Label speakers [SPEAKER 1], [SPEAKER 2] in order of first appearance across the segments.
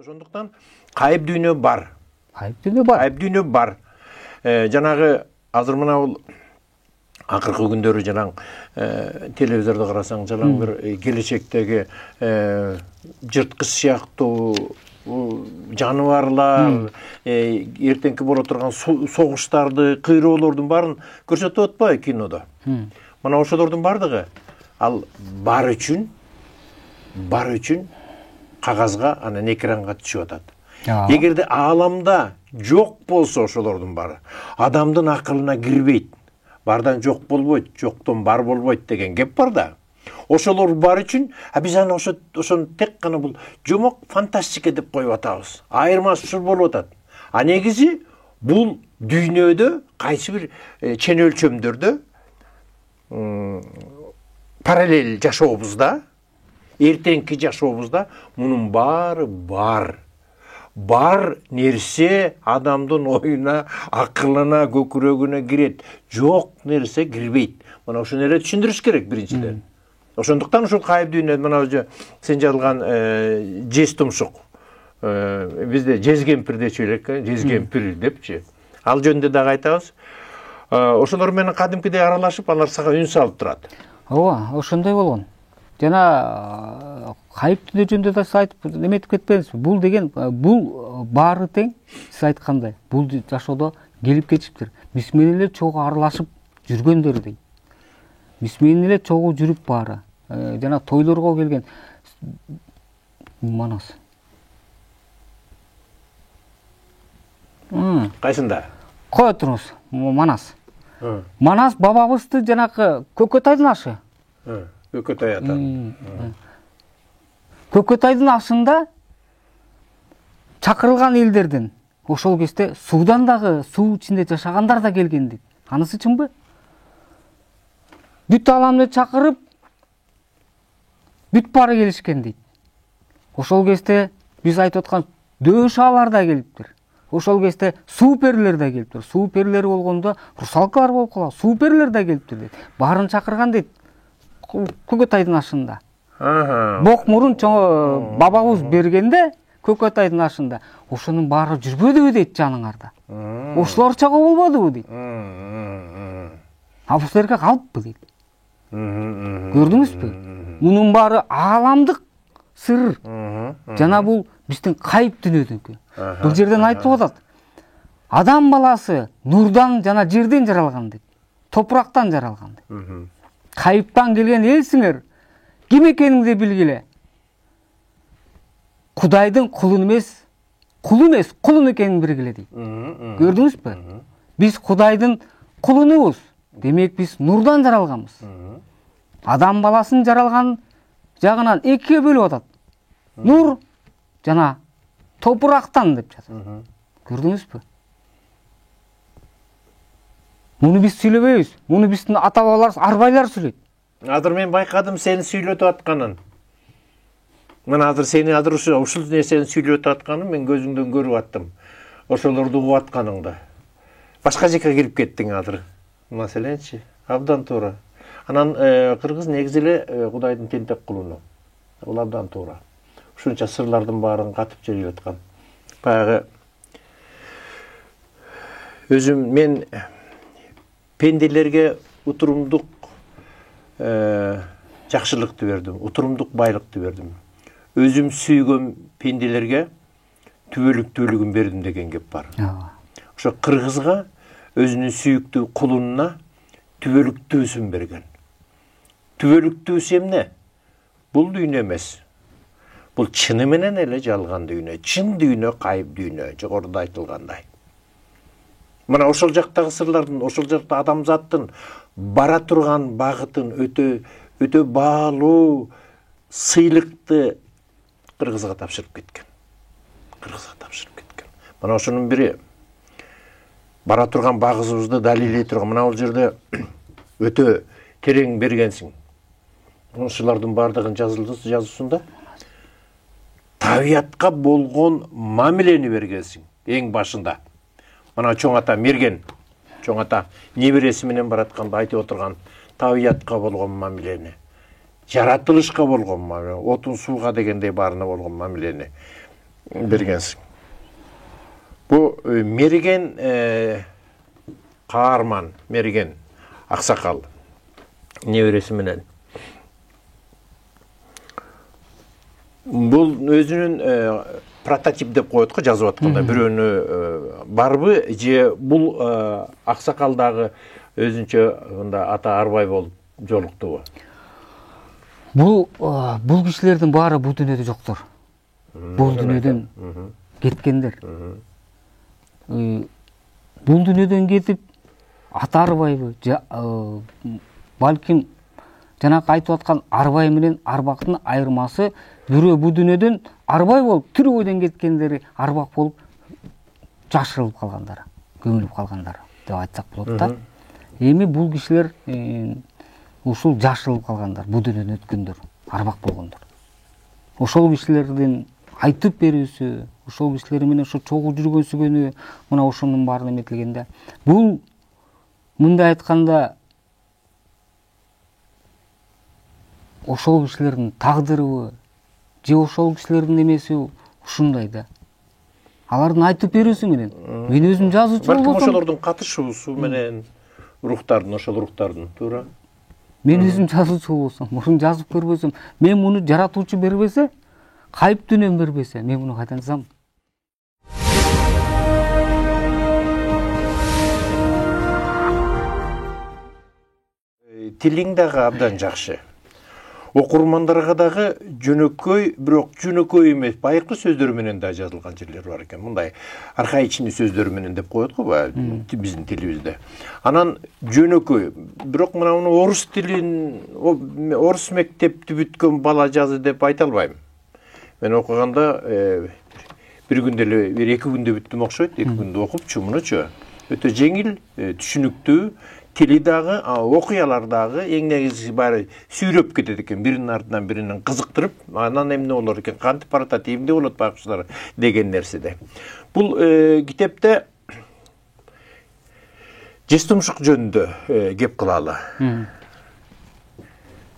[SPEAKER 1] Ошондуктан кайып дүйнө бар.
[SPEAKER 2] Кайып
[SPEAKER 1] дүйнө бар. Жанагы азыр мына бул акыркы күндөрү жанаң телевизордо карасаң жанаң бир келечектеги жырткыч сыяктуу жаныбарлар эртеңки боло турган согуштарды, кыйроолордун баарын көрсөтүп атпайбы кинодо. Мына ошолордун бардыгы ал бар үчүн кагазга анан экранга түшүп атат. Эгерде ааламда жок болсо ошолордун баары адамдын акылына кирбейт. Бардан жок болбойт, жоктон бар болбойт деген кеп бар да. Ошолор бар үчүн биз аны ошону тек гана бул жомок фантастика деп коюп атабыз. Айырмасы ушул болуп атат. А негизи бул дүйнөдө кайсы бир чен өлчөмдөрдө параллель жашообузда, эртеңки жашообузда мунун баары бар. Бар нерсе адамдын оюна, акылына, көкүрөгүнө кирет. Жок нерсе кирбейт. Мына ошону эле түшүндүрүш керек биринчиден. Ошондуктан ушул кайып дүйнө мына өзү сен жазылган жез тумшук. Бизде жез кемпир дечү элек, жез кемпир депчи. Ал жөнүндө дагы айтабыз. Ошолор менен кадимкидей аралашып, алар сага үн салып турат.
[SPEAKER 2] Ооба, ошондой болгон. Жана кайып дүйнө жөнүндө да сиз айтып эметип кетпедиңизби? Бул деген бул баары тең сиз айткандай. Бул жашоодо келип кетиптир. Биз менен эле чогуу аралашып жүргөндөр дейт. Биз менен эле чогуу жүрүп баары. Жана тойлорго келген манас.
[SPEAKER 1] Кайсында?
[SPEAKER 2] Кое туруңуз, манас. Манас бабабызды жанакы Көкөтайдын ашы.
[SPEAKER 1] Көкөтай ата.
[SPEAKER 2] Көкөтайдын ашында чакырылган элдерден ошол кезде суудан дагы суу ичинде жашагандар да келген дейт. Анысы чынбы? Бүт аламды чакырып, бүт баары келишкен дейт. Ошол кезде биз айтып аткан дөшалар да келиптир. Ошол кезде суу перилер да келиптир. Суу перилери болгондо русалкалар болуп калат. Суу перилер да келиптир дейт. Баарын чакырган дейт. Көкөтайдын ашында. Бок мурун чоң бабабыз бергенде Көкөтайдын ашында ошонун баары жүрбөдүбү дейт жаныңарда. Ошолорча болбодубу дейт. А бул жерге калыппы дейт. Көрдүңүзбү? Мунун баары ааламдык сыр. Жана бул биздин кайып дүйнөдүнкү. Бул жерден айтылып атат. Адам баласы нурдан жана жерден жаралган дейт. Топурактан жаралган дейт. Кайыптан келген элсиңер, ким экениңди билгиле. Кудайдын кулун эмес, кулун экенин билгиле дейт. Көрдүңүзбү? Биз Кудайдын кулунубуз. Демек биз нурдан жаралганбыз. Адам баласын жаралган жагынан экиге бөлүп атат. Нур жана топурактан деп жатат. Көрдүңүзбү? Муну биз сүйлөбөйбүз. Муну биздин ата бабаларыбыз арбайлар сүйлөйт.
[SPEAKER 1] Азыр мен байкадым сени сүйлөтүп атканын. Мына азыр сени ушул нерсени сүйлөтүп атканын мен көзүңдөн көрүп аттым. Ошолорду угуп атканыңды. Башка жака кирип кеттиң азыр. Маселенчи, абдан туура. Анан кыргыз негизи эле Кудайдын тентек кулуну. Бул абдан туура. Ушунча сырлардын баарын катып жиберип аткан. Баягы өзүм мен пенделерге утурумдук жакшылыкты бердим, утурумдук байлыкты бердим. Өзүм сүйгөн пенделерге түбөлүктүүлүгүн бердим деген кеп бар. Ошо кыргызга өзүнүн сүйүктүү кулунуна түбөлүктүүсүн берген. Түбөлүктүүсү эмне? Бул дүйнө эмес. Бул чыны менен эле жалган дүйнө, чын дүйнө, кайып дүйнө, жогоруда айтылгандай. Мына ошол жактагы сырлардын, ошол жакта адамзаттын бара турган багытын өтө баалуу сыйлыкты кыргызга тапшырып кеткен. Мына ошонун бири бара турган багыбызды далилдей турган. Мына бул жерде өтө терең бергенсиң. Ушулардын бардыгын жазуусунда табиятка болгон мамилени бергенсиң эң башында. Мына чоң ата мерген, чоң ата небереси менен баратканда айтып отурган табиятка болгон мамилени, жаратылышка болгон мамилени, отун сууга дегендей баарына болгон мамилени бергенсиң. Bu Мерген Каарман, Мерген Аксакал небересі менен. Бұл өзүнүн прототип деп коет го, жазып атканда бирөөнү барбы же бул Аксакалдагы өзүнчө мында ата Арбай болуп жолуктубу?
[SPEAKER 2] Бул кишилердин баары бул дүйнөдө жоктор. Бул дүйнөдөн кеткендер. Бул дүйнөдөн кетип ата Арбайбы, балким жанакы айтып аткан Арбай менен Арбактын айырмасы бирөө бул дүйнөдөн Арбай болуп тирүү бойдон кеткендери Арбак болуп жашырылып калгандары, көмүлүп калгандары деп айтсак болот да. Эми бул кишилер ушул жашырылып калгандар, бул дүйнөдөн өткөндөр, Арбак болгондор. Ошол кишилердин айтып берүүсү, ошол кишилер менен ошо чогуу жүргөнсүгөнү, мына ошонун баарын эметилгенде, бул мындай айтканда ошол кишилердин тагдырыбы же ошол кишилердин эмеси ушундай да. Алардын айтып берүүсү менен мен өзүм жазуучу болсом,
[SPEAKER 1] балким ошолордун катышуусу менен ошол рухтардын, туура.
[SPEAKER 2] Мен өзүм жазуучу болсом, мурун жазып көрбөсөм, мен муну жаратуучу бербесе, кайып дүнөм бербесе, мен муну кайдан жазам?
[SPEAKER 1] Тилиң дагы абдан жакшы. Окурмандарга дагы жөнөкөй, бирок жөнөкөй эмес, байыркы сөздөр менен да жазылган жерлер бар экен. Мындай архаичный сөздөр менен деп коет го биздин тилибизде. Анан жөнөкөй, бирок мына орус тилин, орус мектепти бүткөн бала жазы деп айта албайм. Мен окуганда бир күндө эле, бир 2 күндө бүттүм окшойт, 2 күндө окупчу мунучу. Өтө жеңил, түшүнүктүү, тили дагы, окуялар дагы эң негизги баары сүйрөп кетет экен, биринин артынан биринин кызыктырып, анан эмне болор экен, кантип баратат, эмне болот байкуштар деген нерседе. Бул китепте жез тумшук жөнүндө кеп кылалы.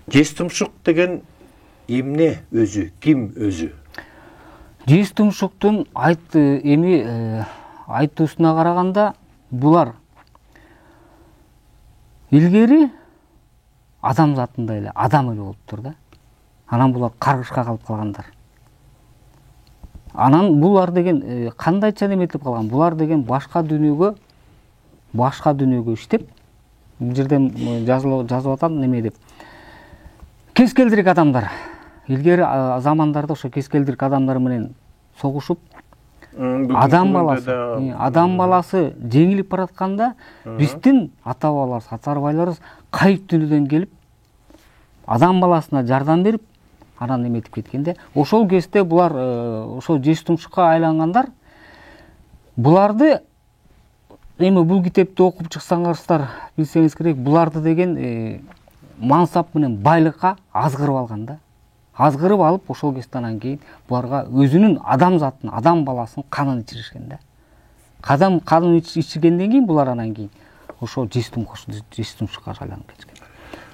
[SPEAKER 1] Жез тумшук деген эмне өзү, ким өзү?
[SPEAKER 2] Жез тумшуктун айтуусуна караганда, булар илгери адам затындай эле, адам эле болуптур да. Анан булар каргышка калып калгандар. Анан булар деген кандайча неметип калган? Булар деген башка дүйнөгө иштеп, бул жерден жазып атам неме деп. Кескелдирик адамдар. Илгери замандарда ошо кескелдирик адамдар менен согушуп, адам баласы жеңилип баратканда, биздин ата бабаларыбыз, ата Арбайларыбыз кайып дүйнөдөн келип, адам баласына жардам берип, анан эметип кеткенде, ошол кезде булар ошол жез тумшукка айлангандар. Буларды бул китепти окуп чыксаңыздар, билсеңиз керек, буларды деген мансап менен байлыкка азгырып алган да. Азгырып алып, ошол кезде анан кийин буларга өзүнүн адам затын, адам баласынын канын ичиришкен да. Канын ичиргенден кийин булар анан кийин ошол жез тумшукка айланып кетишкен.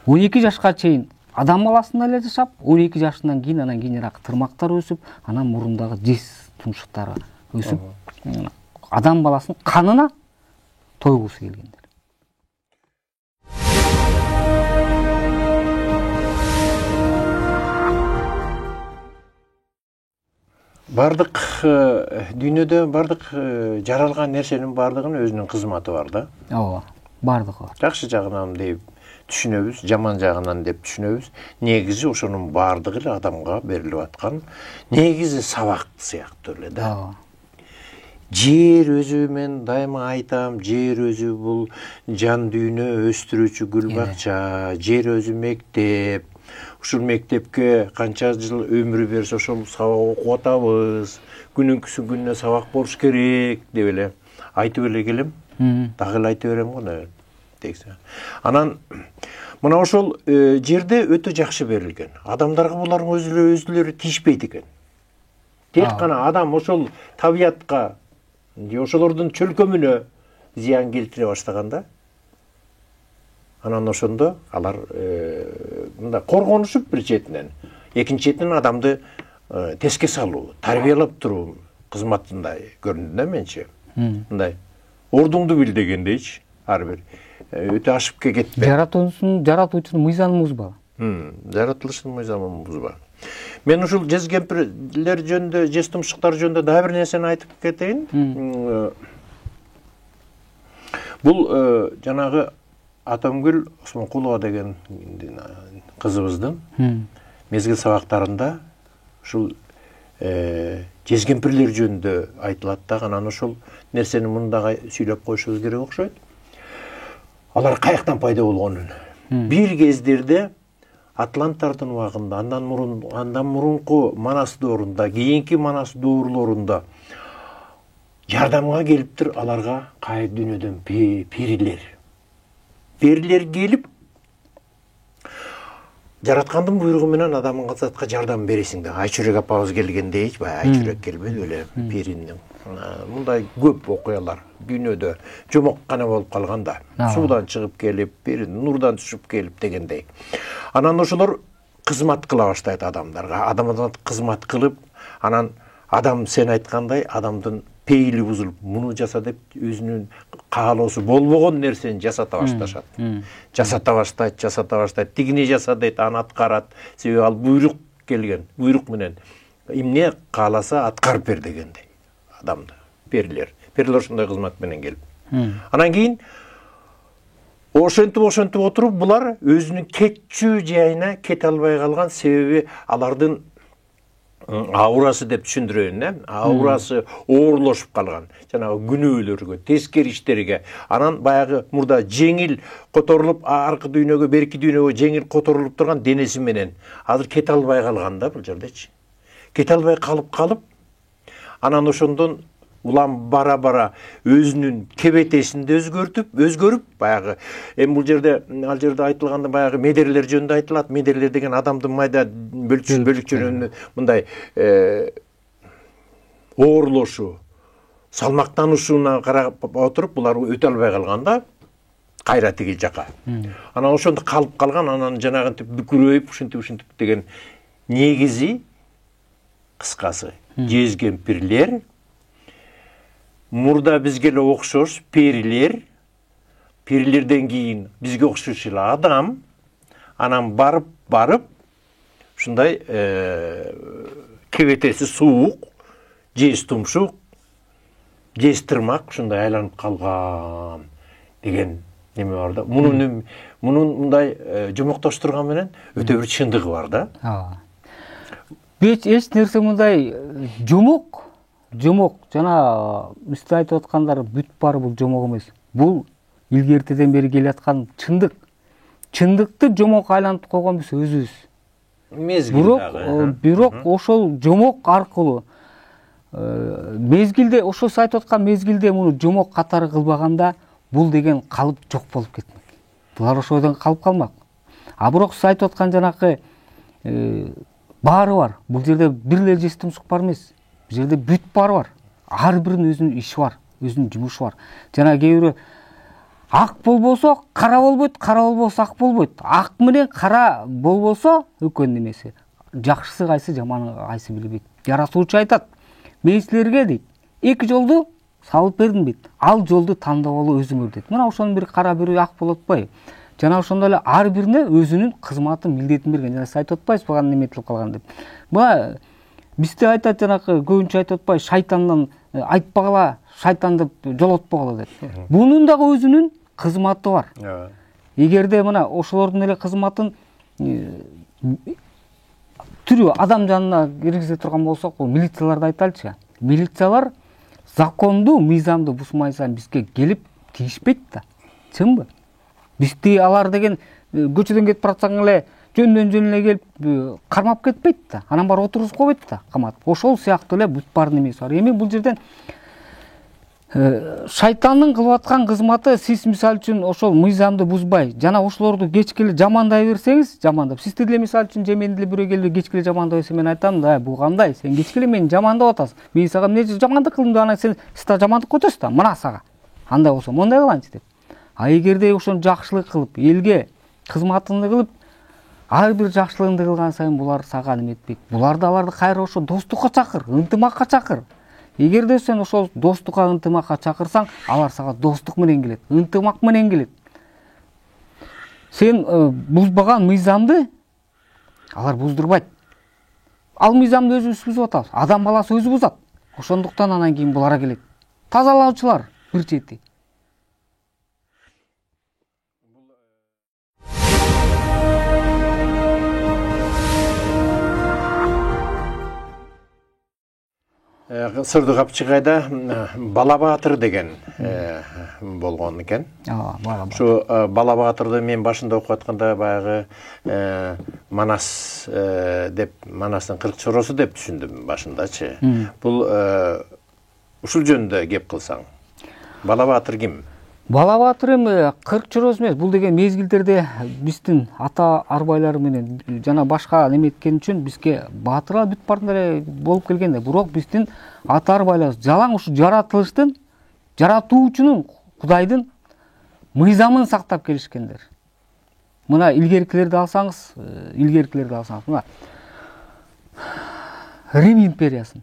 [SPEAKER 2] 12 жашка чейин адам баласында эле жашап, 12 жашынан кийин анан кийинирээк тырмактар өсүп, анан мурундагы жез тумшуктары өсүп, адам баласынын канына тойгусу келгендер.
[SPEAKER 1] Бардык дүйнөдө бардык жаралган нерсенин бардыгынын өзүнүн кызматы бар да.
[SPEAKER 2] Ооба, бардыгы бар.
[SPEAKER 1] Жакшы жагынан деп түшүнөбүз, жаман жагынан деп түшүнөбүз. Негизи ошонун бардыгы эле адамга берилип аткан негизи сабак сыяктуу эле да. Жер өзү, мен дайыма айтам, жер өзү бул жан дүйнө өстүрүүчү гүл бакча, жер өзү мектеп. Ушул мектепке канча жыл өмүр берсе ошол сабак окуп атабыз. Күнүнкүсү күнүнө сабак болуш керек деп эле айтып эле келем. Дагы эле айтып берем го тегсе. Анан мына ошол жерде өтө жакшы берилген. Адамдарга булардын өзүлөрү тийишпейт экен. Тек гана адам ошол табиятка, ошолордун чөлкөмүнө зыян келтире баштаганда, анан ошондо алар мындай коргонушуп бир четинен, экинчи четинен адамды теске салуу, тарбиялап туруу кызматындай көрүндү да менче. Мындай ордуңду бил дегендейчи, ар бир өтө ашып кетпе.
[SPEAKER 2] Жаратуучунун мыйзамын бузба.
[SPEAKER 1] Жаратылыштын мыйзамын бузба. Мен ушул жез кемпирлер жөнүндө, жез тумшуктар жөнүндө дагы бир нерсени айтып кетейин. Бул жанагы Атамгүл Осмонкулова деген кызыбыздын мезгил сабактарында ушул жез кемпирлер жөнүндө айтылат да, анан ошол нерсени мындагы сүйлөп коюшубуз керек окшойт. Алар каяктан пайда болгонун. Бир кездерде Атланттардын убагында, андан мурунку Манас доорунда, кийинки Манас доорлорунда жардамга келиптир аларга кайы дүйнөдөн перилер. Перилер келип, жараткандын буйругу менен адамга затка жардам бересиң да. Айчүрек апабыз келгендей, Айчүрек келбеди эле перинин. Мындай көп окуялар дүйнөдө жомок гана болуп калганда, суудан чыгып келип, нурдан түшүп келип дегендей. Анан ошолор кызмат кыла баштайт адамдарга. Адамдар кызмат кылып, анан адам сен айткандай адамдын пейили бузулуп, муну жаса деп өзүнүн каалоосу болбогон нерсени жасата башташат. Жасата баштайт, тигини жаса дейт, аны аткарат. Себеби ал буйрук келген, буйрук менен эмне кааласа аткарып бер дегендей адамды. Перилер ошондой кызмат менен келип. Анан кийин ошентип отуруп булар өзүнүн кетчү жайына кете албай калган, себеби алардын аурасы деп түшүндүрөйүн, аурасы оорлошуп калган. Жанагы күнөөлөргө, тескери иштерге. Анан баягы мурда жеңил которулуп, аркы дүйнөгө, берки дүйнөгө жеңил которулуп турган денеси менен азыр кете албай калган да бул жердечи. Кете албай калып, анан ошондон улам бара өзүнүн кебетесинде өзгөрүп, баягы бул жерде, ал жерде айтылганда баягы медерлер жөнүндө айтылат. Медерлер деген адамдын майда бөлүкчөлөрүнүн мындай оорлошу, салмактанышуна карап отуруп, булар өтө албай калганда кайра тигил жака. Анан ошондо калып калган, анан жанагынтип бүкүрөйүп, ушинтип деген негизи кыскасы жез кемпирлер, мурда бизге эле окшош перилерден кийин бизге окшош эле адам, анан барып ушундай кебетеси суук, жез тумшук, жез тырмак ушундай айланып калган деген неме бар да. Мунун мындай жомоктоштурган менен өтө бир чындыгы бар да.
[SPEAKER 2] Эч нерсе мындай жомок, жана үстү айтып аткандар бүт баары бул жомок эмес. Бул илгертеден бери келаткан чындык. Чындыкты жомок айлантып койгон биз өзүбүз. Бирок ошол жомок аркылуу мезгилде, ошол сиз айтып аткан мезгилде муну жомок катары кылбаганда бул деген калып жок болуп кетмек. Булар ошодон калып калмак. А бирок сиз айтып аткан жанакы баары бар. Бул жерде бир эле жез тумшук бар эмес. Бул жерде бүт баары бар. Ар биринин өзүнүн иши бар, өзүнүн жумушу бар. Жана кээ бирөө ак болбосо кара болбойт, кара болбосо ак болбойт. Ак менен кара болбосо экөөнүн немеси. Жакшысы кайсы, жаманы кайсы билбейт. Жаратуучу айтат: "Мен силерге" дейт, "эки жолду салып бердим" дейт. "Ал жолду тандап өзүңөр" дейт. Мына ошонун бири кара, бири ак болуп атпайбы? Жана ошондой эле ар бирине өзүнүн кызматын, милдетин берген. Жана сиз айтып атпайсызбы, багы неметилип калган деп. Мына бизде айтат, жанакы көбүнчө айтып атпайбы, шайтандан айтпагыла, шайтан деп жолотпогула деп. Бунун дагы өзүнүн кызматы бар. Эгерде мына ошолордун эле кызматын түрү адам жанына киргизе турган болсок, бул милицияларды айтайлычы. Милициялар законду, мыйзамды бузмайсан бизге келип тийишпейт да. Чынбы? Бизди алар деген көчөдөн кетип баратсаң эле жөндөн эле келип кармап кетпейт да. Анан бар отургузуп койбойт да, каматып. Ошол сыяктуу эле бүт бар немеси бар. Эми бул жерден шайтандын кылып аткан кызматы, сиз мисалы үчүн ошол мыйзамды бузбай, жана ошолорду кечке эле жамандай берсеңиз, жамандап, сиз деле мисалы үчүн мен деле бирөө келип кечке эле жамандап берсе, мен айтам да, бул кандай? Сен кечке эле мени жамандап атасың. Мен сага эмне жамандык кылдым деп, анан сен да жамандык өтөсүң да, мына сага. Андай болсо, мондай кылайынчы деп. А эгерде ошону жакшылык кылып, элге кызматыңды кылып, ар бир жакшылыгыңды кылган сайын булар сага неметпейт. Буларды аларды кайра ошо достукка чакыр, ынтымакка чакыр. Эгерде сен ошол достукка, ынтымакка чакырсаң, алар сага достук менен келет, ынтымак менен келет. Сен бузбаган мыйзамды алар буздурбайт. Ал мыйзамды өзүбүз бузуп атабыз. Адам баласы өзү бузат. Ошондуктан анан кийин буларга келет. Тазалаучулар бир чети.
[SPEAKER 1] Сырды Капчыгайда Бала Баатыр деген болгон экен. Şu Бала Баатырды мен башында окуп атканда баягы Манас деп, Манастын 40 чоросу деп түшүндүм башындачы. Бул ушул жөнүндө кеп кылсаң. Бала Баатыр ким?
[SPEAKER 2] Бала Баатыр эми 40 чороз эмес. Бул деген мезгилдерде биздин ата арбайлары менен жана башка неметкен үчүн бизге баатырlar бүт бардыр болуп келгенде. Бирок биздин ата арбайлар жалаң ушу жаратылыштын, жаратуучунун, Кудайдын мыйзамын сактап келишкендер. Мына илгеркилерди алсаңыз, мына Рим империясын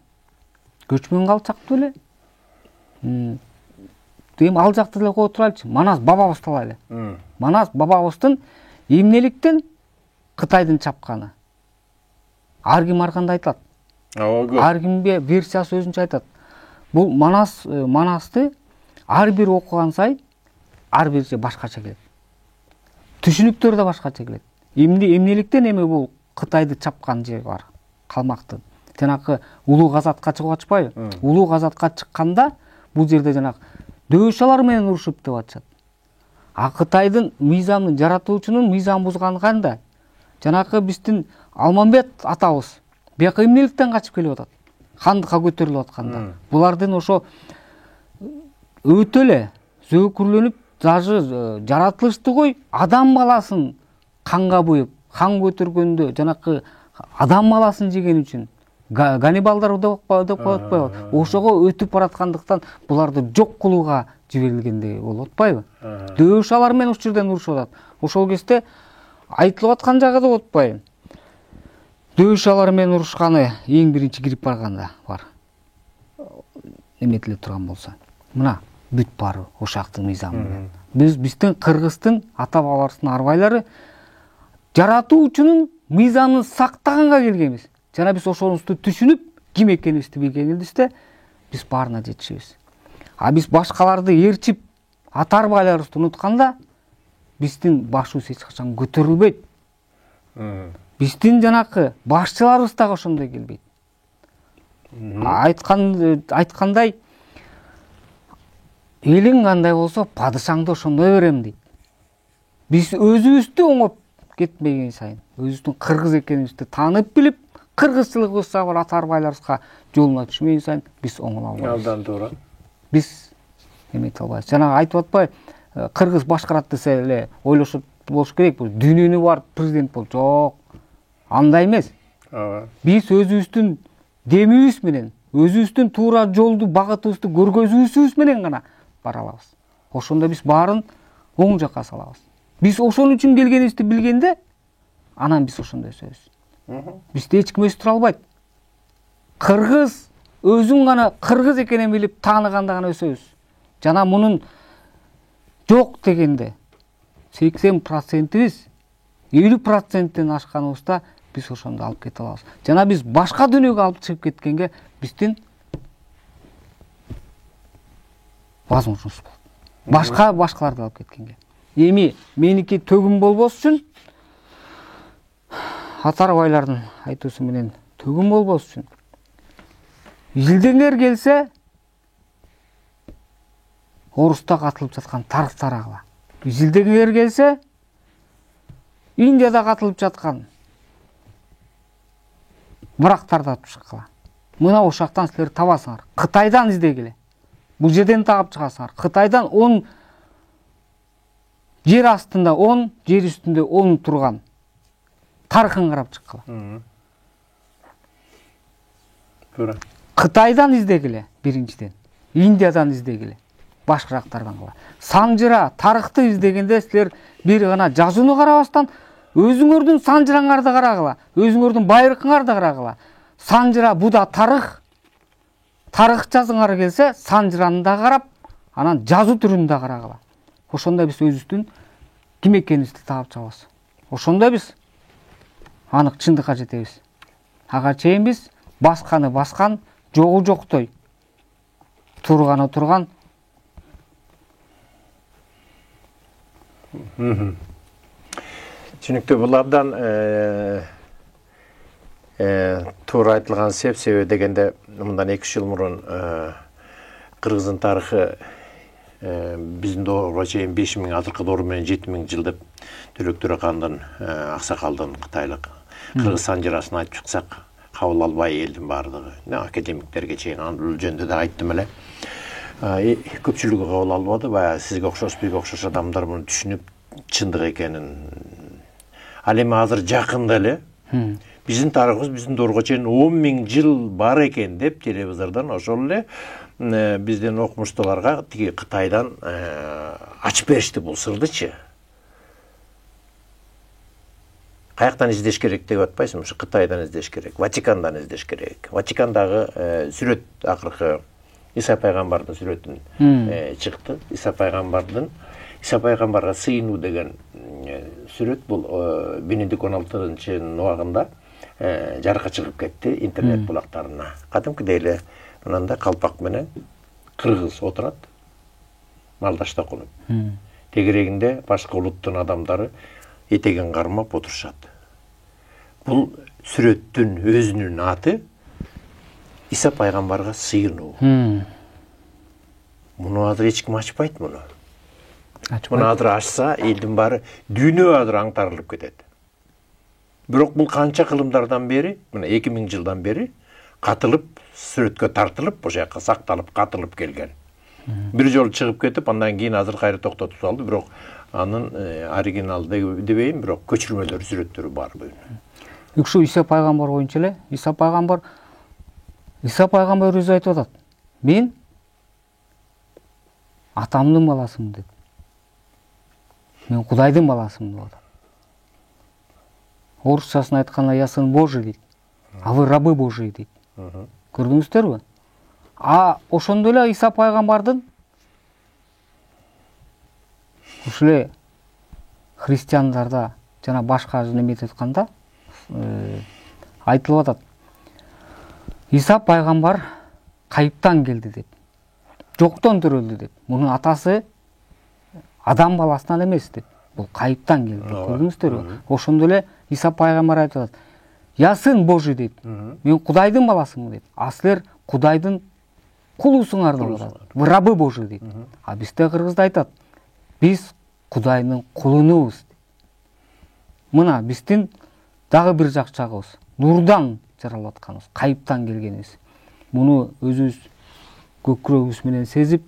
[SPEAKER 2] көчмөн калчактуу эле. Эми ал жакты деле коюп турайлычы. Манас бабабыз талайлы. Манас бабабыздын эмнеликтен Кытайдын чапканы. Ар ким ар кандай айтат. Ар кимге версиясы өзүнчө айтат. Бул Манасты ар бир окуган сайын ар бирче башкача келет. Түшүнүктөр да башкача келет. Эмнеликтен эми бул Кытайды чапкан жери бар. Калмакты. Жанакы улуу газатка чыгып атышпайбы? Улуу газатка чыкканда бул жерде жанакы дөшалар менен урушуп деп атышат. А Кытайдын мыйзамын жаратуучунун мыйзам бузганы кандай? Жанакы биздин Алмамбет атабыз бияка эмнеликтен качып келип атат? Хандыкка көтөрүлүп атканда. Булардын ошо өтө эле зөөкүрлөнүп, даже жаратылышты кой, адам баласын канга буюп, хан көтөргөндө жанакы адам баласын жеген үчүн Ганнибалдар деп коет. Ошого өтүп бараткандыктан буларды жок кылууга жиберилгендей болуп атпайбы? Дөшалар менен ушул жерден урушуп атат. Ошол кезде айтылып аткан жагы да отпайбы? Дөшалар менен урушканы эң биринчи кирип барганда бар. Эметиле турган болсо. Мына бүт бары ошактын мыйзамы менен. Биздин Кыргыздын ата бабаларыбыздын арбайлары жаратуучунун мыйзамын сактаганга келгенбиз. Жана биз ошонусу түшүнүп, ким экенибизди билгенибизде биз баарына жетишебиз. А биз башкаларды ээрчип, ата арбайларыбызды унутканда биздин башыбыз эч качан көтөрүлбөйт. Биздин жанакы башчыларыбыз дагы ошондой келбейт. Айткандай элиң кандай болсо, падышаңды ошондой берем дейт. Биз өзүбүздү оңоп кетпеген сайын, өзүбүздүн кыргыз экенибизди таанып билип, кыргызчылыгыбызга бар ата арбайларыбызга жолуна түшмеген сайын биз оңоло албайбыз.
[SPEAKER 1] Алдан туура.
[SPEAKER 2] Биз эмете албайбыз. Жана айтып атпай, кыргыз башкарат десе эле ойлошуп болуш керек. Бул дүйнөнү бар президент бол. Жок. Андай эмес. Биз өзүбүздүн демибиз менен, өзүбүздүн туура жолду, багытыбызды көргөзүүбүз менен гана бара алабыз. Ошондо биз баарын оң жакка салабыз. Биз ошон үчүн келгенибизди билгенде, анан биз ошондой өсөбүз. Бизди эч ким өстүрө албайт. Кыргыз өзүн гана кыргыз экенин билип тааныганда гана өсөбүз. Жана мунун жок дегенде 80%биз 50%ден ашканыбызда биз ошондо алып кете алабыз. Жана биз башка дүйнөгө алып чыгып кеткенге биздин возможность болот. Башкаларды алып кеткенге. Эми меники төгүм болбос үчүн, ата арбайлардын айтуусу менен төгүм болбос үчүн Жылдеңер келсе, Орус'ta katılıp жатқан тарыхтар ағыла. Жылдеңер келсе, Индияда қатылып жатқан бұрақтарды атып шыққыла. Мына ошақтан сілер табасыңар. Қытайдан іздегіле. Бұл жерден тағып шығасыңар. Қытайдан 10 жер астында 10, жер үстінде 10 тұрған тарихын қарап шыққыла. Қытайдан іздегіле біріншіден. Индиядан іздегіле. Башқырақтардан қыла. Санжыра, тарихты іздегенде сілер бір ғана жазуны қарабастан өзүңөрдүн санжыраңарды карагыла, өзүңөрдүн байыркыңарды карагыла. Санжыра буда тарых жазыңар келсе, санжыраны да карап, анан жазуу түрүн да карагыла. Ошондо биз өзүбүздүн ким экенибизди таап чыгабыз. Ошондо биз анык чындыкка жетебиз. Ага чейин биз басканы баскан, жогу жоктой, турганы турган.
[SPEAKER 1] Түшүнүктүү, бул абдан туура айтылган себеби дегенде мындан 2 жыл мурун Кыргыздын тарыхы биздин доорго чейин 5000, азыркы доору менен 7000 жыл деп Төлөк Төрөкандын аксакалдын кытайлык кыргыз санжырасын айтып чыксак кабыл албай элдин баардыгы, академиктерге чейин бул жөнүндө да айттым эле. Көпчүлүгү кабыл албады. Баягы сизге окшош, бизге окшош адамдар муну түшүнүп чындык экенин. Ал эми азыр жакында эле биздин тарыхыбыз биздин доорго чейин 10.000 жыл бар экен деп телевизордон ошол эле биздин окумуштууларга тиги Кытайдан ачып беришти бул сырдычы. Каяктан издеш керек деп атпайсыңбы? Ушу Кытайдан издеш керек, Ватикандан издеш керек. Ватикандагы сүрөт акыркы Иса пайгамбардын сүрөтүн чыкты. Иса пайгамбарга сыйынуу деген сүрөт бул Бенедикт 16-нын убагында жарыкка чыгып кетти интернет булактарына. Кадимкидей эле мынанда калпак менен кыргыз отурат, малдашта конуп. Тегерегинде башка улуттун адамдары этеген кармап отурушат. Бул сүрөттүн өзүнүн аты Иса пайгамбарга сыйынуу. Муну азыр эч ким ачпайт муну. Муну азыр ачса, элдин баары дүйнө азыр аңтарылып кетет. Бирок бул канча кылымдардан бери, мына 2000 жылдан бери катылып, сүрөткө тартылып, ошол жака сакталып, катылып келген. Бир жолу чыгып кетип, андан кийин азыр кайра токтотуп салды, бирок анын оригинал дебейин, бирок көчүрмөлөр, сүрөттөрү бар бул.
[SPEAKER 2] Ушу Иса пайгамбар боюнча эле, Иса пайгамбар өзү айтып атат. Мен атамдын баласымын деп. Мен Кудайдын баласымын деп атат. Орусчасын айтканда я сын Божий дейт. А вы рабы Божии дейт. Көрдүңүздөрбү? А ошондой эле Иса пайгамбардын ушуле христиандарда жана башка немете айтканда айтылып атат. Иса пайгамбар кайыптан келди деп. Жоктон төрөлдү деп. Мунун атасы адам баласынан эмес деп. Бул кайыптан келди. Көрдүңүздөрбү? Ошондой эле Иса пайгамбар айтып атат. Я сын Божий дейт. Мен Кудайдын баласымын дейт. А силер Кудайдын кулусуңар деп атат. Вы рабы Божий дейт. А бизде кыргызда айтат. Биз Кудайдын кулунубуз. Мына биздин дагы бир жакчагыбыз. Нурдан жаралып атканыбыз, кайыптан келгенибиз. Муну өзүбүз көкүрөгүбүз менен сезип,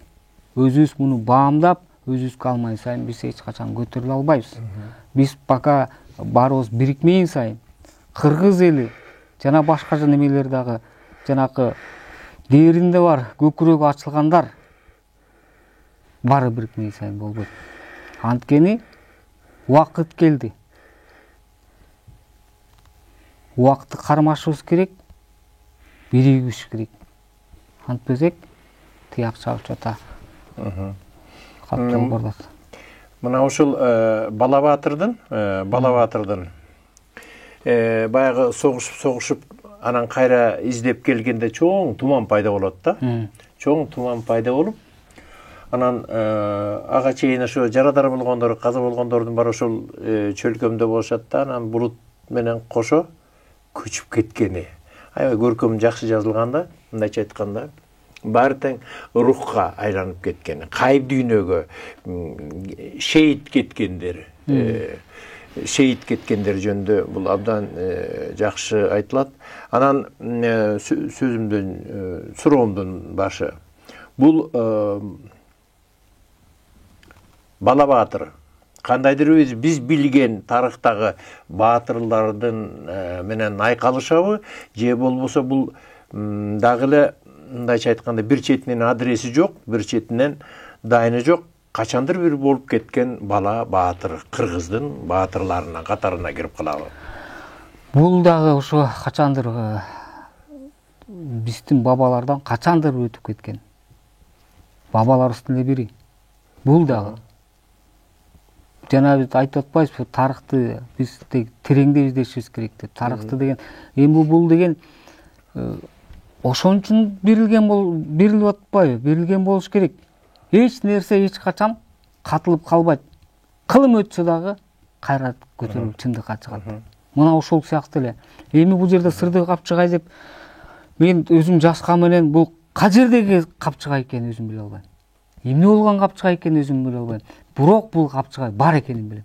[SPEAKER 2] өзүбүз муну баамдап, өзүбүзгө алмай сайын биз эч качан көтөрүлө албайбыз. Биз пока баарыбыз бирикмейин сайын кыргыз эли жана башка немелер дагы жанакы дээринде бар көкүрөгү ачылгандар бары бирикмейин сайын болбойт. Анткени убакыт келди. Убакытты кармашыбыз керек, биригибиз керек. Антпесек тияк чабып жата. Каттуу бордот.
[SPEAKER 1] Мына ушул Бала Баатырдын баягы согушуп анан кайра издеп келгенде чоң туман пайда болот да. Чоң туман пайда болуп, анан ага чейин ошо жарадар болгондор, каза болгондордун баары ошол чөлкөмдө болушат да, анан булут менен кошо көчүп кеткени. Аябай көркөм жакшы жазылганда, мындайча айтканда, баары тең рухка айланып кеткени, кайып дүйнөгө шейит кеткендер жөнүндө бул абдан жакшы айтылат. Анан сөзүмдүн суроомдун башы бул Бала Баатыр кандайдыр биз билген тарыхтагы баатырлардын менен айкалышабы, же болбосо бул дагы эле мындайча айтканда бир четинен адреси жок, бир четинен дайыны жок, качандыр бир болуп кеткен бала баатыр, кыргыздын баатырларынын катарына кирип калабы.
[SPEAKER 2] Бул дагы ошо качандыр биздин бабалардан качандыр өтүп кеткен. Бабаларыбыздын эле бири. Бул дагы. Жана биз айтып атпайбызбы, тарыхты биз тереңдеп издешибиз керек деп. Тарыхты деген, эми бул деген ошон үчүн берилип атпайбы? Берилген болуш керек. Эч нерсе эч качан катылып калбайт. Кылым өтсө дагы кайра көтөрүлүп чындыкка чыгат. Мына ошол сыяктуу эле. Эми бул жерде Сырдык Капчыгай деп мен өзүм жашка менен бул кажердеги Капчыгай экенин өзүм биле албайм. Эмне болгон Капчыгай экенин өзүм биле албайм. Бирок бул Капчыгай бар экенин билем.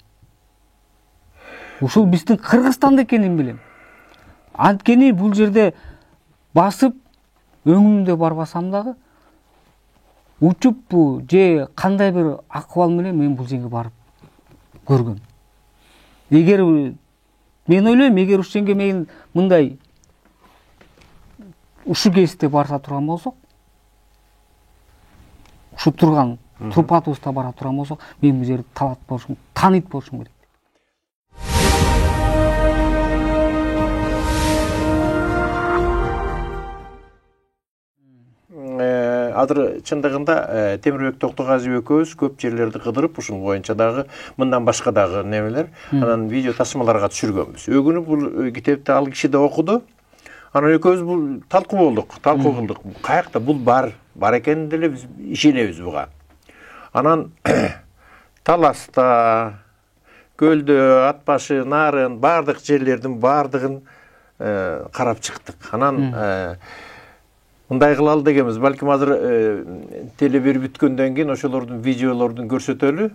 [SPEAKER 2] Ушул биздин Кыргызстанда экенин билем. Анткени бул жерде басып өңүмдө барбасам дагы учуппу же кандай бир акыбал менен мен бул жерге барып көргөм. Эгер мен ойлойм, эгер ушул жерге мен мындай ушу кезде барса турган болсок, ушу турган турпатыбызда бара турган болсок, мен бул жерди талат болушум, тааныйт болушум керек.
[SPEAKER 1] Азыр чындыгында Темирбек Токтогазиев экөөбүз көп жерлерди кыдырып, ушул боюнча дагы мындан башка дагы немелер, анан видео тасмаларга түшүргөнбүз. Өгүнү бул китепти ал киши да окуду. Анан экөөбүз бул талкуу кылдык. Каякта бул бар экенин деле биз ишенебиз буга. Анан Таласта, Көлдө, Ат башы, Нарын, бардык жерлердин бардыгын карап чыктык. Анан мындай кылалы дегенбиз. Балким азыр телебир бүткөндөн кийин ошолордун видеолордун көрсөтөлү.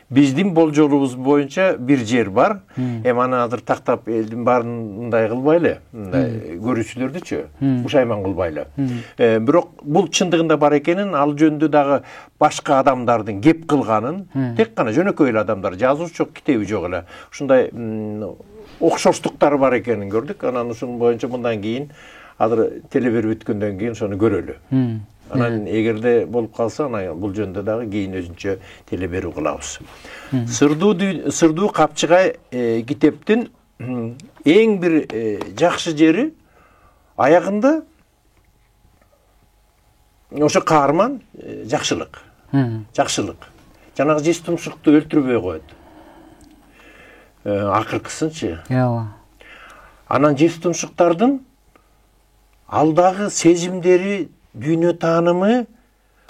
[SPEAKER 1] Биздин болжолубуз боюнча бир жер бар. Эми аны азыр тактап элдин баарын мындай кылбайлы, мындай көрүүчүлөрдүчү бушайман кылбайлы. Бирок бул чындыгында бар экенин, ал жөнүндө дагы башка адамдардын кеп кылганын, тек гана жөнөкөй эле адамдар, жазуучу жок, китеби жок эле. Ушундай окшоштуктар бар экенин көрдүк. Анан ушунун боюнча мындан кийин азыр телебир бүткөндөн кийин ошону көрөлү. Анан эгерде болуп калса, анан бул жөнүндө дагы кийин өзүнчө телеберүү кылабыз. Сырдуу Капчыгай китептин эң бир жакшы жери аягында ошо каарман жакшылык. Жакшылык. Жанагы жес тумшукту өлтүрбөй коет. Акыркысынчы. Анан жес тумшуктардын алдагы сезимдери, дүйнө таанымы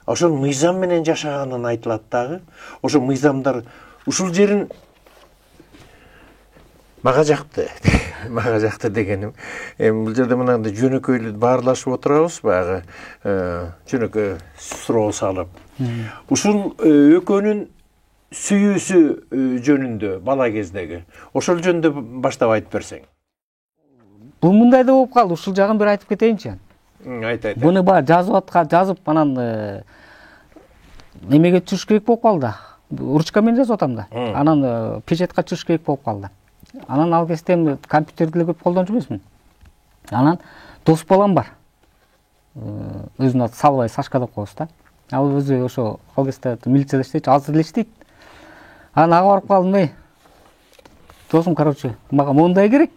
[SPEAKER 1] ошол мыйзам менен жашаганын айтылат дагы. Ошо мыйзамдар ушул жерин мага жакты. Мага жакты дегеним. Эми бул жерде мынандай жөнөкөйлүү баарлашып отурабыз, баягы жөнөкөй суроо салып. Ушул экөөнүн сүйүүсү жөнүндө бала кездеги. Ошол жөнүндө баштап айтып берсең.
[SPEAKER 2] Бул мындай да болуп калды, ушул жагын бир айтып кетейинчи.
[SPEAKER 1] Айт.
[SPEAKER 2] Буну жазып анан немеге түшүш керек болуп калды. Ручка менен жазып атам да. Анан печатка түшүш керек болуп калды. Анан ал кезде компьютерди эле көп колдончу эмесмин. Анан дос балам бар. Өзүнүн аты Салбай, Сашка деп коебуз да. Ал өзү ошо ал кезде милицияда иштейт, азыр эле иштейт. Анан ага барып калдым, досум, короче, мага мондай керек.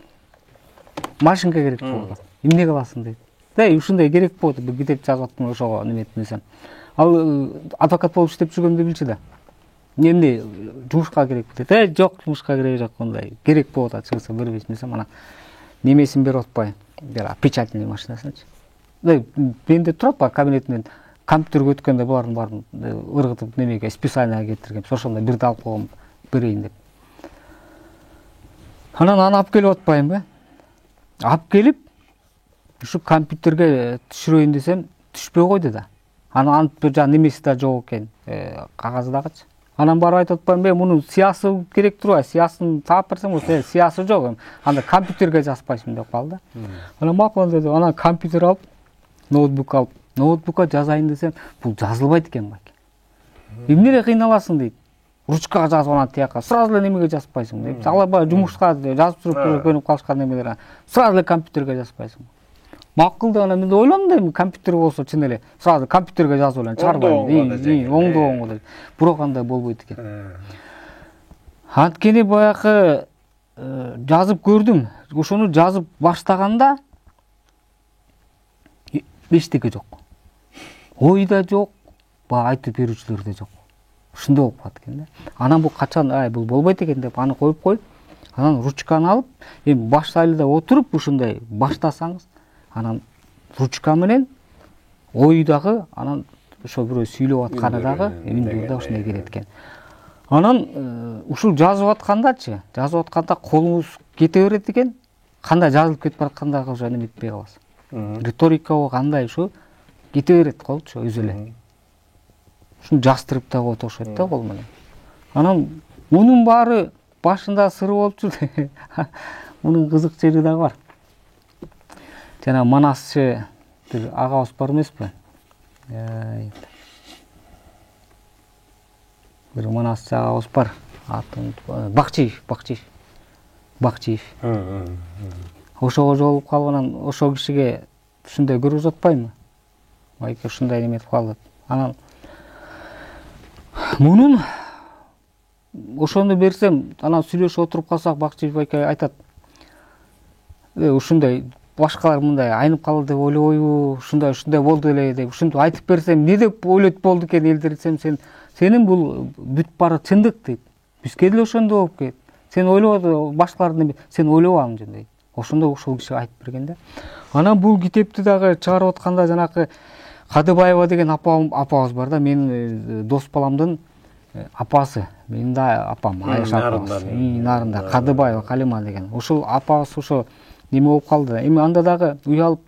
[SPEAKER 2] Машинка керек болду. Эмне кыласың дейт. Ушундай керек болду. Бир китеп жазып аттым, ошого неметмесем. Ал адвокат болуп иштеп жүргөндү билчү да. Эмне жумушка керек дейт. Жок, жумушка керек жок, мындай керек болуп атат, чыгса бербейсиң десем, анан немесин берип атпай, печатный машинасынчы. Менде турат бар кабинетинен компьютерге өткөндө булардын баарын ыргытып немеге списанияга кетиргем. Ошондо бир талкууга берейин деп. Анан аны алып келип атпайбы? Алып келип ушу компьютерге түшүрөйүн десем, түшпөй койду да. Анан жана немеси да жок экен, кагазы дагычы. Анан барып айтып атпаймынбы, мунун сыясы керек турбайбы, сыясын таап берсең, сыясы жок, анда компьютерге жазбайсың деп калды. Анан макул дедим, анан компьютер алып, ноутбукка жазайын десем, бул жазылбайт экен байке. Эмне кыйналасың дейт. Ручкага жазып анан тияка сразу эле немеге жазбайсың дейт. Алар жумушка жазып туруп көнүп калышкан немелер, сразу эле компьютерге жазбайсың. макул да мен ойлондум да эми компьютер болсо чын эле сразу компьютерге жазып элем чыгарбайм оңдогонго деп бирок андай болбойт экен. Анткени баягы жазып көрдүм. Ошону жазып баштаганда эчтеке жок. Ой да жок, баягы айтып берүүчүлөр да жок. Ушундай болуп калат экен да. Анан бул качан бул болбойт экен деп аны коюп анан ручканы алып, эми баштайлы да отуруп ушундай баштасаңыз, анан ручка менен ой дагы, анан ошо бирөө сүйлөп атканы дагы үндүр да ушундай келет экен. Анан ушул жазып аткандачы, колуңуз кете берет экен, кандай жазылып кетип бараткандагы уже неметпей каласыз. Риторикабы кандай ушу кете берет колчу өзү эле. Ушуну жастырып да коет окшойт да кол менен. Анан мунун баары башында сыры болчу. Мунун кызык жери дагы бар. Жана Манасчы бир агабыз бар эмеспи? Бир Манасчы агабыз бар. Атын Бакчиев. Ошого жолугуп калып анан ошол кишиге ушундай көрүп жатпаймы? Байке ушундай неметип калды. Анан мунун ошону берсем, анан сүйлөшүп отуруп калсак, Бакчиев байке айтат. Ушундай башкалар мындай айнып калды деп ойлобойбу, ушундай болду эле деп ушинтип айтып берсем, эмне деп ойлойт болду экен элдер десем, сенин бул бүт баары чындык дейт. Бизге деле ошондой болуп кетет. Сен ойлобо башкалардын сен ойлобам дейт. Ошондой ошол киши айтып берген да. Анан бул китепти дагы чыгарып атканда жанакы Кадыбаева деген апабыз бар да, менин дос баламдын апасы, менин да апам, Айша апабыз. Нарында Кадыбаева Калима деген. Ошол апабыз ошо неме болуп калды. Эми анда дагы уялып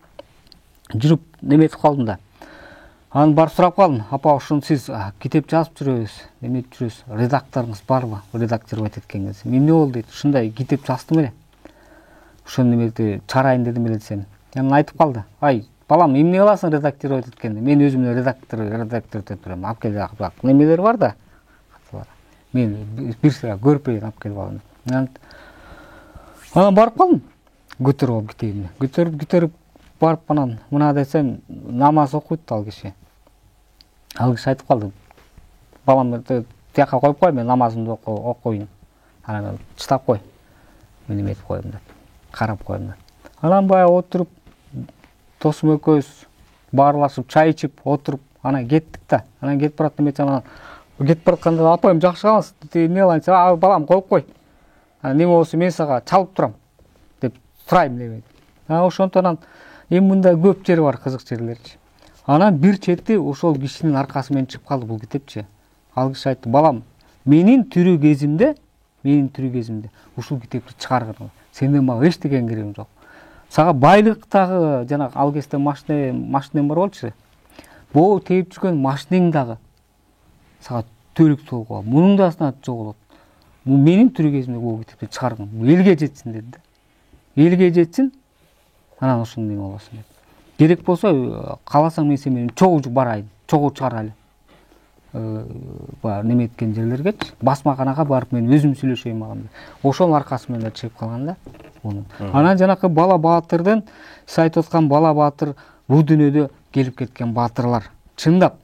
[SPEAKER 2] жүрүп неметип калдым да. Анан барып сурап калдым, апа ушуну сиз китеп жазып жүрөбүз, неметип жүрөбүз, редакторуңуз барбы? Редактор айтат экен десем, эмне болду дейт. Ушундай китеп жаздым эле. Ошону немети чарайын дедим эле десем. Анан айтып калды. Ай, балам, эмне кыласың редактор айтат экен? Мен өзүм эле редактор деп турам. Алып кел бак. Немелер бар да. Мен бир сыра көрпөйүн алып келип алдым. Анан барып калдым. Көтөрүп алып китебимди. Көтөрүп барып анан мына десем, намаз окуйт ал киши. Ал киши айтып калды. Балам, тияка коюп кой, мен намазымды окуйн. Анан чытап кой. Мен эметип коем деп. Карап коем деп. Анан баягы отуруп, досум экөөбүз баарлашып, чай ичип, отуруп, анан кеттик да. Анан кетип барат эметсем, анан кетип баратканда апайым жакшы калыңыз. Эмне кылайын? Балам, коюп кой. Анан неме болсо мен сага чалып турам деп сурайм деп. Ошондон эми мында көп жери бар, кызык жерлерчи. Анан бир чети ошол кишинин аркасы менен чыгып калды бул китепчи. Ал киши айтты, балам, менин тирүү кезимде ушул китепти чыгаргын. Сенден мага эчтеке керегим жок. Сага байлыктагы жана ал кезде машинем бар болчу. Боо тээп жүргөн машинең дагы сага төлүк толуп, мунун да снат жоголот. Менин тирүү кезимде бул китепти чыгаргын. Элге жетсин деди да. Элге жетсин. Анан ошону неме болосун деп. Керек болсо, кааласаң мен сен менен чогуу барайын, чогуу чыгарайлы. Бар неме эткен жерлергечи, басмаканага барып мен өзүм сүйлөшөйүн магам. Ошонун аркасы менен чыгып калган да. Анан жанакы Бала Баатырдын, сиз айтып аткан Бала Баатыр бул дүйнөдө келип кеткен баатырлар. Чындап.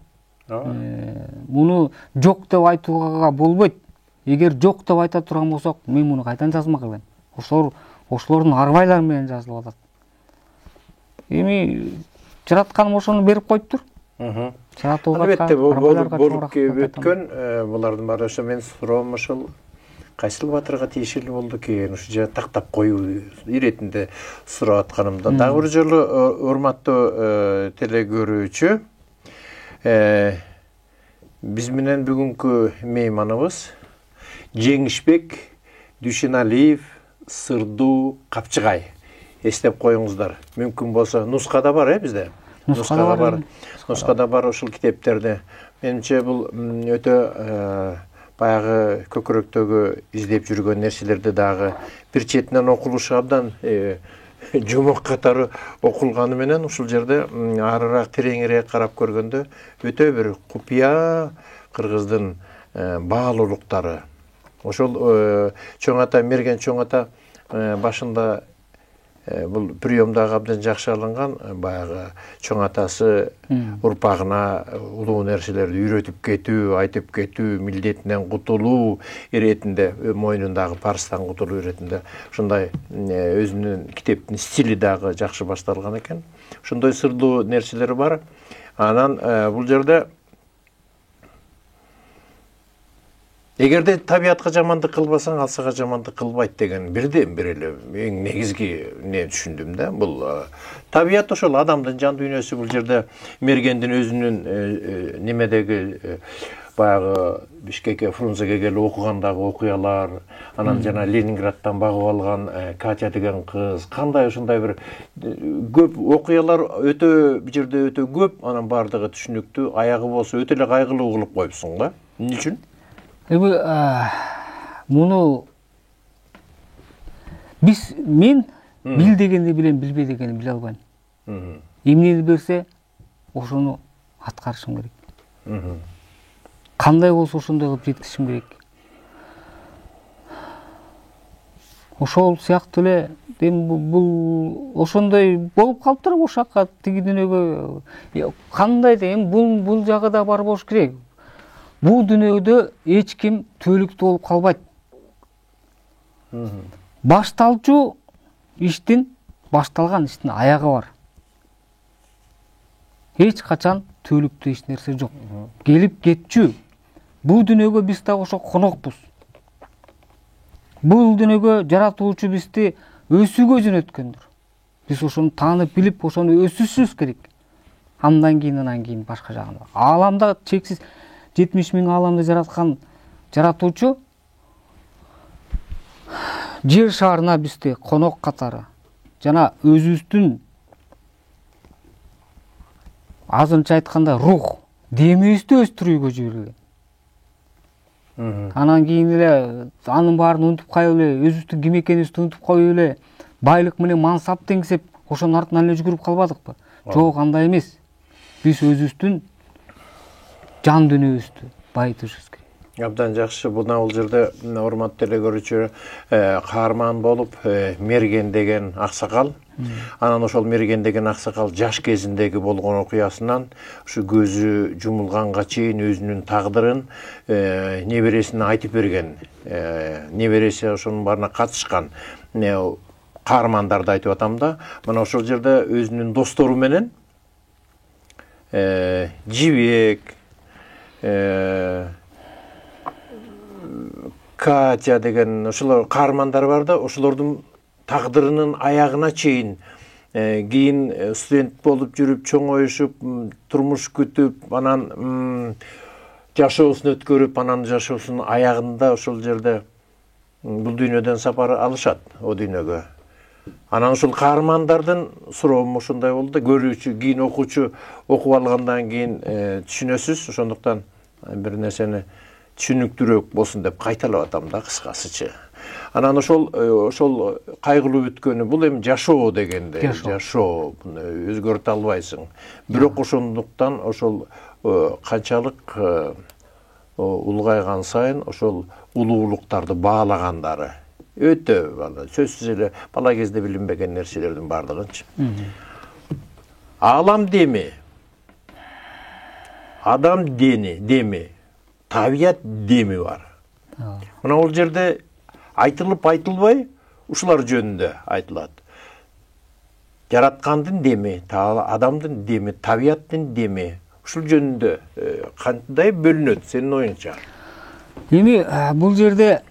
[SPEAKER 2] Муну жок деп айтууга болбойт. Эгер жок деп айта турган болсок, мен муну кайдан жазмак элем? Ошолордун арбайлары менен жазылып атат. Эми жаратканым ошону берип коюптур.
[SPEAKER 1] Албетте, болуп өткөн булардын баары ошо мен суроом ошол кайсыл баатырга тиешелүү болду экен, ушу жер тактап коюу иретинде сурап атканымда. Дагы бир жолу урматтуу теле көрүүчү, биз менен бүгүнкү мейманыбыз Жеңишбек Дүйшеналиев Сырдуу Капчыгай. Эстеп коюңуздар. Мүмкүн болсо нускада бар бизде. Нускада бар ушул китептерди. Менимче бул өтө баягы көкүрөктөгү издеп жүргөн нерселерди дагы бир четинен окулушу абдан жумок катары окулганы менен ушул жерде арыраак тереңирээк карап көргөндө өтө бир купуя кыргыздын баалуулуктары. Ошол чоң ата Мерген чоң ата башында бул приемдагы абдан жакшы алынган, баягы чоң атасы урпагына улуу нерселерди үйрөтүп кетүү, айтып кетүү, милдетинен кутулуу иретинде, мойнундагы парыздан кутулуу иретинде ушундай өзүнүн китептин стили дагы жакшы башталган экен. Ошондой сырдуу нерселер бар. Анан бул жерде эгерде табиятка жамандык кылбасаң, ал сага жамандык кылбайт деген бирден бир эле эң негизги не түшүндүм да. Бул табият ошол адамдын жан дүйнөсү. Бул жерде мергендин өзүнүн немедеги баягы Бишкекке, Фрунзеге келип окугандагы окуялар, анан жана Ленинградтан багып алган Катя деген кыз, кандай ушундай бир көп окуялар өтө бул жерде өтө көп, анан бардыгы түшүнүктүү, аягы болсо өтө эле кайгылуу кылып коюпсуң да. Эмне үчүн?
[SPEAKER 2] Муну мен бил дегенди билем, билбей дегенди биле албайм. Эмнени берсе, ошону аткарышым керек. Кандай болсо ошондой кылып жеткизишим керек. Ошол сыяктуу эле бул ошондой болуп калыптыр ошакка, тиги дүйнөгө кандай дейм, бул жагы да бар болуш керек. Бул дүйнөдө эч ким түбөлүктүү болуп калбайт. Башталчу иштин, башталган иштин аягы бар. Эч качан түбөлүктүү эч нерсе жок. Келип кетчү. Бул дүйнөгө биз да ошо конокпуз. Бул дүйнөгө жаратуучу бизди өсүүгө жөнөткөндүр. Биз ошону таанып билип, ошону өсүшүбүз керек. Андан кийин башка жагында. Ааламда чексиз 70 000 ааламды жараткан жаратуучу жер шарына бизди конок катары жана өзүбүздүн азырынча айтканда рух демибизди өстүрүүгө жиберген. Анан кийин эле анын баарын унутуп калып эле, өзүбүздүн ким экенибизди унутуп коюп эле, байлык менен мансап деңсеп, ошонун артынан эле жүгүрүп калбадыкпы? Жок, андай эмес. Биз өзүбүздүн жан дүйнөбүздү байытышыбыз керек.
[SPEAKER 1] Абдан жакшы. Мына бул жерде урматтуу эле көрүүчү каарман болуп Мерген деген аксакал. Анан ошол Мерген деген аксакал жаш кезиндеги болгон окуясынан ушу көзү жумулганга чейин өзүнүн тагдырын небересине айтып берген. Небереси ошонун баарына катышкан каармандарды айтып атам да. Мына ошол жерде өзүнүн достору менен Жибек, Катя деген ошолор каармандар бар да, ошолордун тагдырынын аягына чейин кийин студент болуп жүрүп, чоңоюшуп, турмуш күтүп, анан жашоосун өткөрүп, анан жашоосунун аягында ошол жерде бул дүйнөдөн сапар алышат, о дүйнөгө. Анан ошол каармандардын суроом ошондой болду да, көрүүчү, кийин окуучу окуп алгандан кийин түшүнөсүз, ошондуктан бир нерсени түшүнүктүүрөөк болсун деп кайталап атам да, кыскасычы. Анан ошол кайгылуу бүткөнү, бул эми жашоо дегенде, жашоо өзгөртө албайсың. Бирок ошондуктан ошол канчалык улгайган сайын ошол улуулуктарды баалагандары өтө сөзсүз эле бала кезде билинбеген нерселердин бардыгынчы. Аалам деми, адам деми, табият деми бар. Мына бул жерде айтылып айтылбай ушулар жөнүндө айтылат. Жараткандын деми, адамдын деми, табияттын деми, ушул жөнүндө кандай бөлүнөт сенин оюңча?
[SPEAKER 2] Эми бул жерде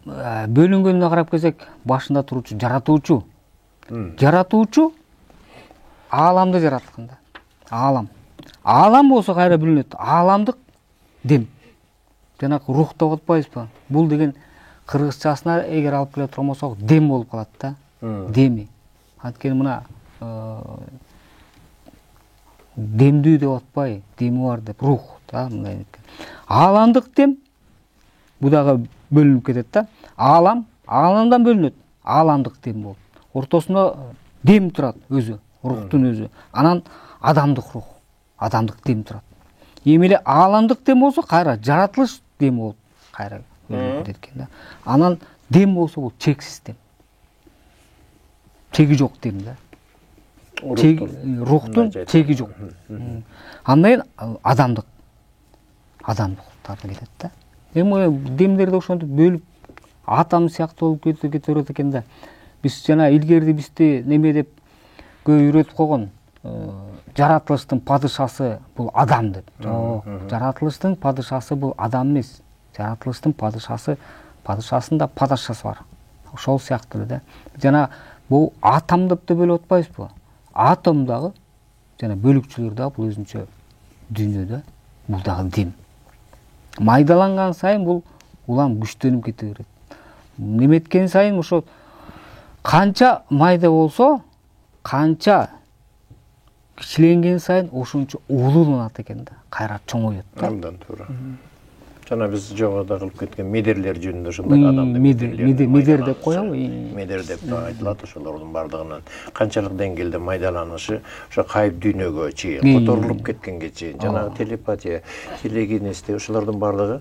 [SPEAKER 2] бөлүнгөнүнө карап келсек, башында туруучу жаратуучу. Жаратуучу ааламды жаратканда. Аалам болсо кайра бөлүнөт. Ааламдык дем. Жанагы рух деп атпайбызбы? Бул деген кыргызчасына эгер алып келе турган болсок, дем болуп калат да. Деми. Анткени мына демдүү деп атпай, деми бар деп, рух да, мындай. Ааламдык дем бул дагы бөлүнүп кетет да. Ааламдан бөлүнөт. Ааламдык дем болот. Ортосунда дем турат өзү, рухтун өзү. Анан адамдык рух, адамдык дем турат. Эми эле ааламдык дем болсо кайра жаратылыш дем болуп кайра кетет экен да. Анан дем болсо бул чексиз дем. теги жок дейм да. Рухтун теги жок. Андан адамдыктарды кетет да. Эми демдерди ошентип бөлүп атам сыяктуу болуп кете берет экен да. Биз жана илгерди бизди неме деп көп үйрөтүп койгон. Жаратылыштын падышасы бул адам деп. Жок, жаратылыштын падышасы бул адам эмес. Жаратылыштын падышасында падышасы бар. Ошол сыяктуу да. Жана бул атом деп да бөлүп атпайбызбы? Атом дагы жана бөлүкчүлөр дагы бул өзүнчө дүйнөдө, бул дагы дем. Майдаланган сайын бул улам күчтөнүп кете берет. Неметкен сайын ошо канча майда болсо, канча кичиленген сайын ошончо улууланат экен да, кайра чоңойот да.
[SPEAKER 1] Андан туура. Жана биз жогоруда кылып кеткен медерлер жөнүндө ошондой адамды
[SPEAKER 2] медер деп коелу.
[SPEAKER 1] Медер деп айтылат, ошолордун бардыгынан канчалык деңгээлде майдаланышы ошо кайып дүйнөгө чейин, которулуп кеткенге чейин, жанагы телепатия, телегенести ошолордун бардыгы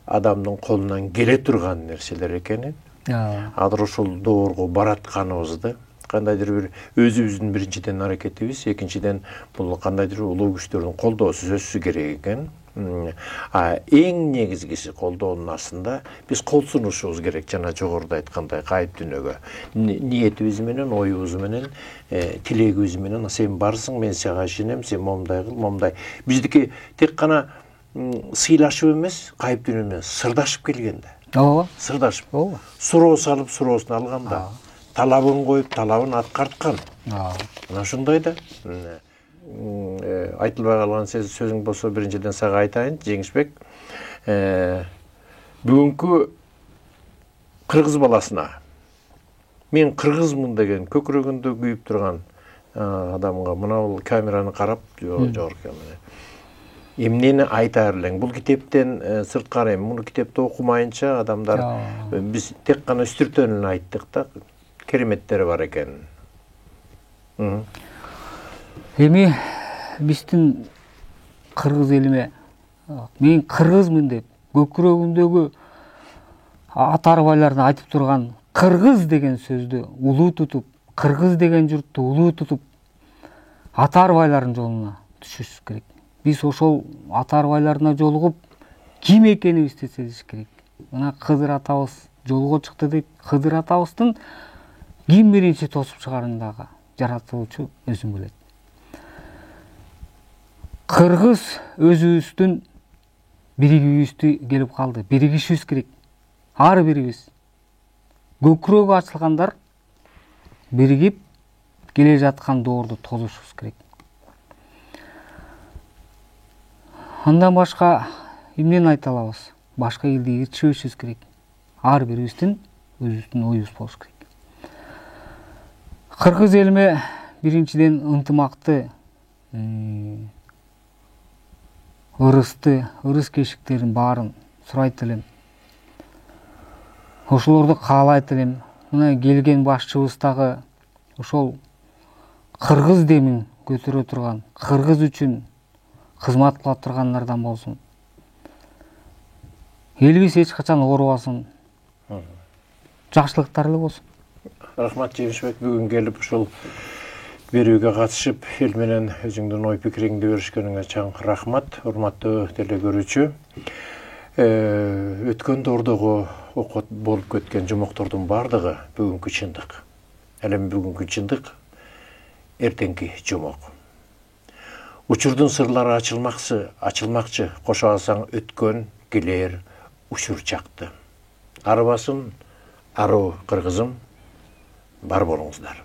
[SPEAKER 1] адамдын колунан келе турган нерселер экенин, азыр ушул доорго баратканыбызды, кандайдыр бир өзүбүздүн биринчиден аракетибиз, экинчиден бул кандайдыр улуу күчтөрдүн колдоосу сөзсүз керек экен. Эң негизгиси колдоонун астында биз кол сунушубуз керек, жана жогоруда айткандай кайып дүйнөгө. Ниетибиз менен, оюбуз менен, тилегибиз менен, сен барсың, мен сага ишенем, сен момундай кыл, момундай. Биздики тек гана сыйлашып эмес, кайып дүйнө менен сырдашып келген да.
[SPEAKER 2] Ооба.
[SPEAKER 1] Сырдашып. Суроо салып, суроосун алган да. Талабын коюп, талабын аткарткан. Мына ушундай да. Айтылбай калган сөзүң болсо биринчиден сага айтайын, Жеңишбек. Бүгүнкү кыргыз баласына мен кыргызмын деген көкүрөгүндө күйүп турган адамга мына бул камераны карап, жогорку менен эмнени айтаар элең? Бул китептен сырткары, муну китепти окумайынча адамдар биз тек гана үстүртөнүн айттык да, кереметтери бар экен.
[SPEAKER 2] Эми биздин кыргыз элиме мен кыргызмын деп көкүрөгүндөгү ата арбайлардын айтып турган кыргыз деген сөздү улуу тутуп, кыргыз деген журтту улуу тутуп, ата арбайлардын жолуна түшүшүбүз керек. Биз ошол ата арбайларына жолугуп, ким экенибизди сезиш керек. Мына Кыдыр атабыз жолго чыкты дейт. Кыдыр атабыздын ким биринчи тосуп чыгарындагы жаратуучу өзүң билет. Кыргыз өзүбүздүн биригибизди келип калды. Биригишибиз керек. Ар бирибиз. Көкүрөгү ачылгандар биригип келе жаткан доорду тосушубуз керек. Андан башка эмнени айта алабыз? Башка элди ээрчишибиз керек. Ар бирибиздин өзүбүздүн оюбуз болуш керек. Кыргыз элиме биринчиден ынтымакты, ырыс кешиктерин баарын сурайт элем. Ошолорду каалайт элем. Мына келген башчыбыз дагы ошол кыргыз демин көтөрө турган, кыргыз үчүн кызмат кыла тургандардан болсун. Элибиз эч качан оорубасын. Жакшылыктар эле болсун.
[SPEAKER 1] Рахмат Жеңишбек, бүгүн келип ушул берүүгө катышып, эл менен өзүңдүн ой пикириңди беришкениңе чаң рахмат. Урматтуу теле көрүүчү. Өткөн доордогу болуп кеткен жомоктордун бардыгы бүгүнкү чындык. Ал эми бүгүнкү чындык эртеңки жомок. Учурдун сырлары ачылмакчы, кошо алсаң өткөн келер учур чакты. Арбасын аруу кыргызым, бар болуңуздар.